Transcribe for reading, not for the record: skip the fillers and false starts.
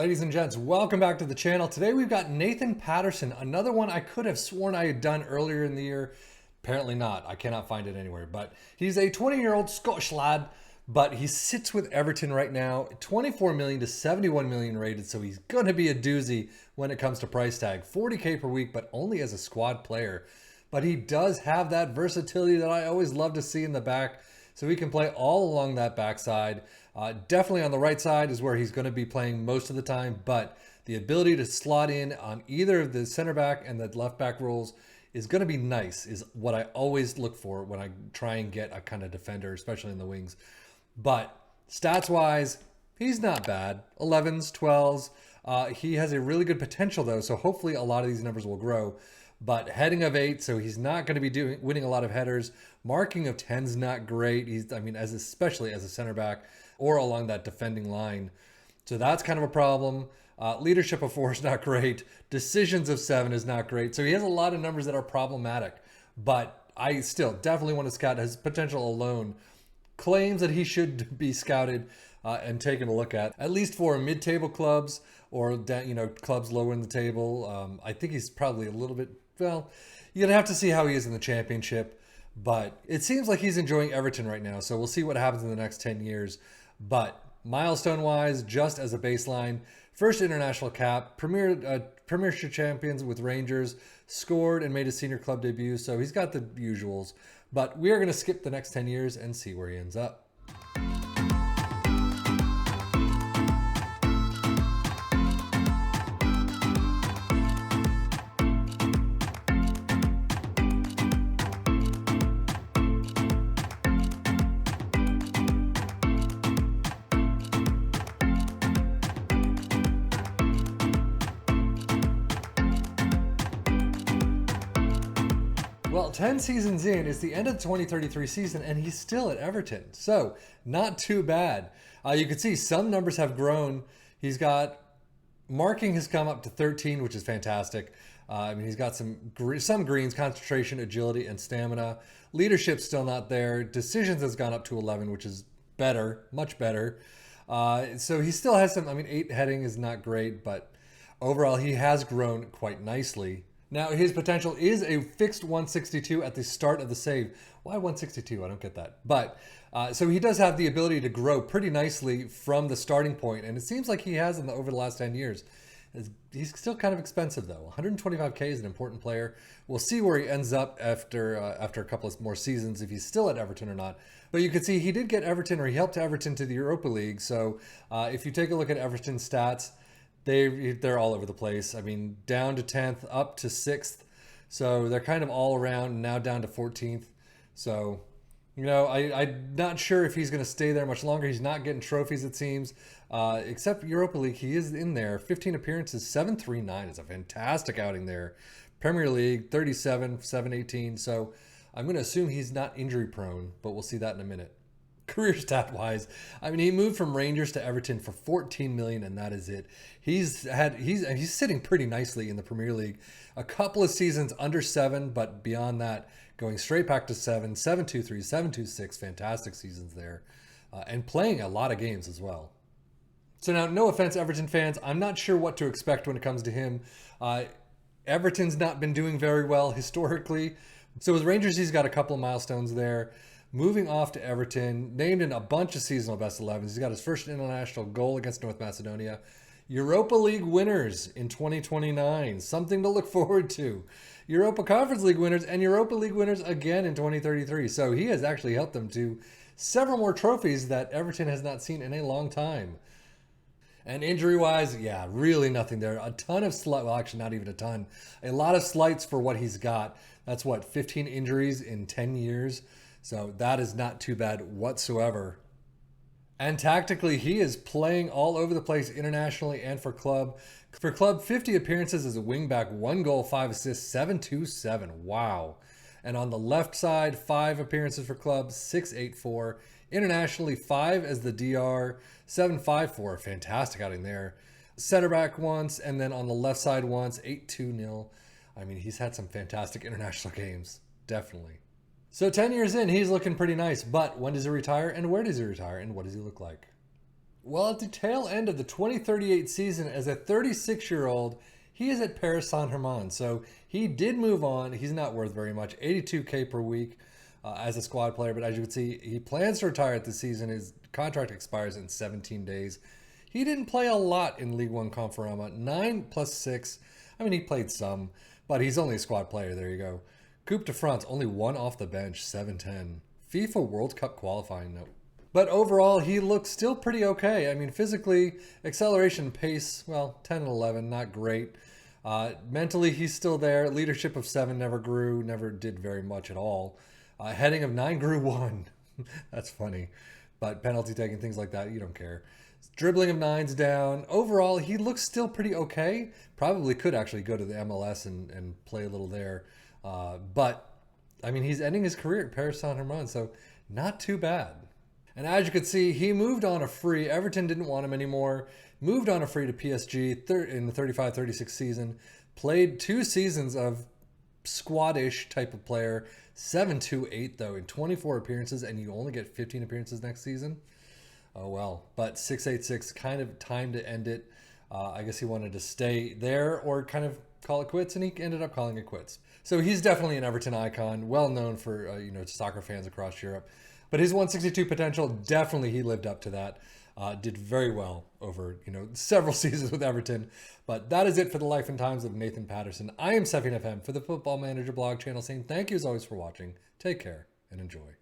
Ladies and gents, welcome back to the channel. Today we've got Nathan Patterson, another one I could have sworn I had done earlier in the year. Apparently not. I cannot find it anywhere. But he's a 20-year-old Scottish lad, but he sits with Everton right now, 24 million to 71 million rated, so he's going to be a doozy when it comes to price tag. 40K per week, but only as a squad player. But he does have that versatility that I always love to see in the back, so he can play all along that backside. Definitely on the right side is where he's going to be playing most of the time, but the ability to slot in on either of the center back and the left back roles is going to be nice, is what I always look for when I try and get a kind of defender, especially in the wings. But stats wise, he's not bad. 11s, 12s. He has a really good potential though, so hopefully a lot of these numbers will grow. But heading of 8, so he's not going to be winning a lot of headers. Marking of 10's not great. Especially as a center back or along that defending line. So that's kind of a problem. Leadership of 4 is not great. Decisions of 7 is not great. So he has a lot of numbers that are problematic. But I still definitely want to scout his potential alone. Claims that he should be scouted and taken a look at least for mid-table clubs or clubs lower in the table. I think he's probably a little bit, well, you're gonna have to see how he is in the championship, but it seems like he's enjoying Everton right now, so we'll see what happens in the next 10 years. But milestone wise, just as a baseline, first international cap, Premiership champions with Rangers, scored and made a senior club debut, so he's got the usuals. But we are going to skip the next 10 years and see where he ends up. Well, 10 seasons in, it's the end of the 2033 season, and he's still at Everton. So, not too bad. You can see some numbers have grown. He's got, marking has come up to 13, which is fantastic. He's got some greens, concentration, agility, and stamina. Leadership's still not there. Decisions has gone up to 11, which is better, much better. So he still has some, 8 heading is not great, but overall he has grown quite nicely. Now, his potential is a fixed 162 at the start of the save. Why 162? I don't get that. But, so he does have the ability to grow pretty nicely from the starting point, and it seems like he has over the last 10 years. He's still kind of expensive, though. 125K is an important player. We'll see where he ends up after a couple of more seasons, if he's still at Everton or not. But you can see he did get Everton, or he helped Everton to the Europa League. So if you take a look at Everton's stats, they're all over the place. Down to 10th, up to 6th. So they're kind of all around, now down to 14th. So, I'm not sure if he's going to stay there much longer. He's not getting trophies, it seems. Except Europa League, he is in there. 15 appearances, 739 is a fantastic outing there. Premier League, 37, 718. So I'm going to assume he's not injury prone, but we'll see that in a minute. Career stat wise, he moved from Rangers to Everton for 14 million, and that is it. He's sitting pretty nicely in the Premier League. A couple of seasons under 7, but beyond that, going straight back to 7, 723, 726, fantastic seasons there, and playing a lot of games as well. So now, no offense, Everton fans, I'm not sure what to expect when it comes to him. Everton's not been doing very well historically. So with Rangers, he's got a couple of milestones there. Moving off to Everton, named in a bunch of seasonal best 11s. He's got his first international goal against North Macedonia. Europa League winners in 2029. Something to look forward to. Europa Conference League winners and Europa League winners again in 2033. So he has actually helped them to several more trophies that Everton has not seen in a long time. And injury-wise, yeah, really nothing there. A ton of slights. Well, actually, not even a ton. A lot of slights for what he's got. That's 15 injuries in 10 years. So that is not too bad whatsoever. And tactically, he is playing all over the place internationally and for club. For club, 50 appearances as a wingback, 1 goal, 5 assists, 727. Wow. And on the left side, 5 appearances for club, 684. Internationally, 5 as the DR, 754. Fantastic outing there. Center back once, and then on the left side once, 8-2-0. He's had some fantastic international games. Definitely. So 10 years in, he's looking pretty nice. But when does he retire, and where does he retire, and what does he look like? Well, at the tail end of the 2038 season, as a 36-year-old, he is at Paris Saint-Germain. So he did move on. He's not worth very much, 82K per week as a squad player. But as you can see, he plans to retire at the season. His contract expires in 17 days. He didn't play a lot in League One Conforama. 9 plus 6. I mean, he played some, but he's only a squad player. There you go. Coupe de France, only one off the bench, 710. FIFA World Cup qualifying, though. But overall, he looks still pretty okay. I mean, physically, acceleration, pace, well, 10 and 11, not great. Mentally, he's still there. Leadership of 7 never grew, never did very much at all. Heading of 9 grew 1. That's funny. But penalty taking, things like that, you don't care. Dribbling of 9's down. Overall, he looks still pretty okay. Probably could actually go to the MLS and play a little there. But, I mean, he's ending his career at Paris Saint-Germain, so not too bad. And as you can see, he moved on a free. Everton didn't want him anymore. Moved on a free to PSG in the 35-36 season. Played 2 seasons of squad-ish type of player. 7-2-8 though in 24 appearances, and you only get 15 appearances next season. Oh well. But 686, kind of time to end it. I guess he wanted to stay there or kind of call it quits, and he ended up calling it quits. So he's definitely an Everton icon, well known for soccer fans across Europe. But his 162 potential, definitely he lived up to that. Did very well over several seasons with Everton. But that is it for the life and times of Nathan Patterson. I am Sefin FM for the Football Manager blog channel, saying thank you as always for watching. Take care and enjoy.